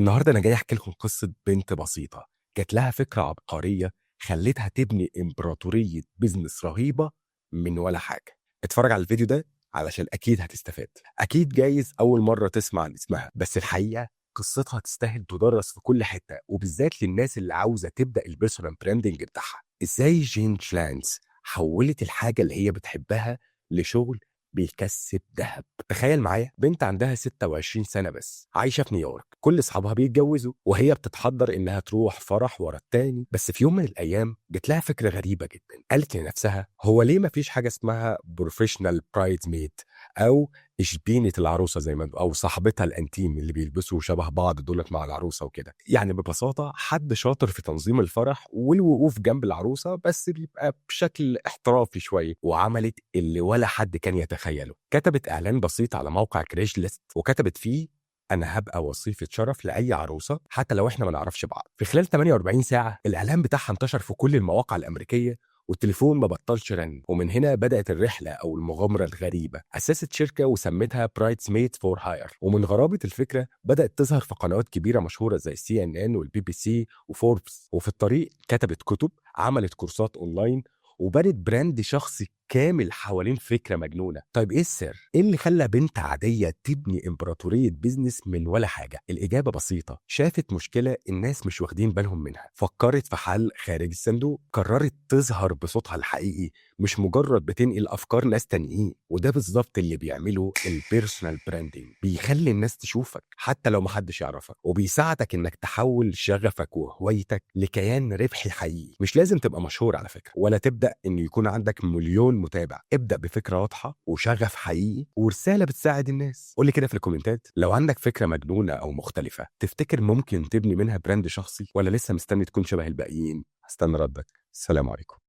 النهارده أنا جاي أحكي لكم قصة بنت بسيطة، جات لها فكرة عبقرية خلّتها تبني إمبراطورية business رهيبة من ولا حاجة. اتفرّج على الفيديو ده علشان أكيد هتستفاد. أكيد جايز أول مرّة تسمع عن اسمها، بس الحقيقة قصتها تستاهل تُدرّس في كل حتة، وبالذات للناس اللي عاوزة تبدأ الpersonal branding بتاعها. إزاي جين شلانز حوّلت الحاجة اللي هي بتحبها لشغل بيكسب دهب. تخيل معايا بنت عندها 26 سنة بس عايشة في نيويورك، كل اصحابها بيتجوزوا وهي بتتحضر انها تروح فرح ورا التاني. بس في يوم من الايام جت لها فكرة غريبة جدا، قالت لنفسها هو ليه مفيش حاجة اسمها بروفيشنال برايد ميد او اشبينة العروسة زي ما او صاحبتها الانتيم اللي بيلبسوا شبه بعض دولت مع العروسة وكده. يعني ببساطة حد شاطر في تنظيم الفرح والوقوف جنب العروسة بس بيبقى بشكل احترافي شوية. وعملت اللي ولا حد كان يتخيله، كتبت اعلان بسيط على موقع كريش ليست وكتبت فيه انا هبقى وظيفه شرف لاي عروسه حتى لو احنا ما نعرفش بعض. في خلال 48 ساعه الاعلان بتاعها انتشر في كل المواقع الامريكيه والتليفون ما بطلش رن. ومن هنا بدأت الرحلة أو المغامرة الغريبة. أسست شركة وسمتها برايتس ميد فور هاير، ومن غرابة الفكرة بدأت تظهر في قنوات كبيرة مشهورة زي CNN والبي بي سي وفوربس. وفي الطريق كتبت كتب، عملت كورسات أونلاين، وبنت براند شخصي كامل حوالين فكرة مجنونة. طيب ايه السر؟ ايه اللي خلى بنت عادية تبني امبراطورية بيزنس من ولا حاجة؟ الإجابة بسيطة، شافت مشكلة الناس مش واخدين بالهم منها، فكرت في حل خارج الصندوق، قررت تظهر بصوتها الحقيقي مش مجرد بتنقل أفكار ناس تانيين. وده بالظبط اللي بيعمله البيرسونال براندنج، بيخلي الناس تشوفك حتى لو محدش يعرفك، وبيساعدك انك تحول شغفك وهوايتك لكيان ربحي حقيقي. مش لازم تبقى مشهور على فكرة، ولا تبدأ ان يكون عندك مليون متابع. ابدأ بفكرة واضحة وشغف حقيقي ورسالة بتساعد الناس. قولي كده في الكومنتات لو عندك فكرة مجنونة او مختلفة تفتكر ممكن تبني منها براند شخصي، ولا لسه مستني تكون شبه الباقيين؟ هستنى ردك. السلام عليكم.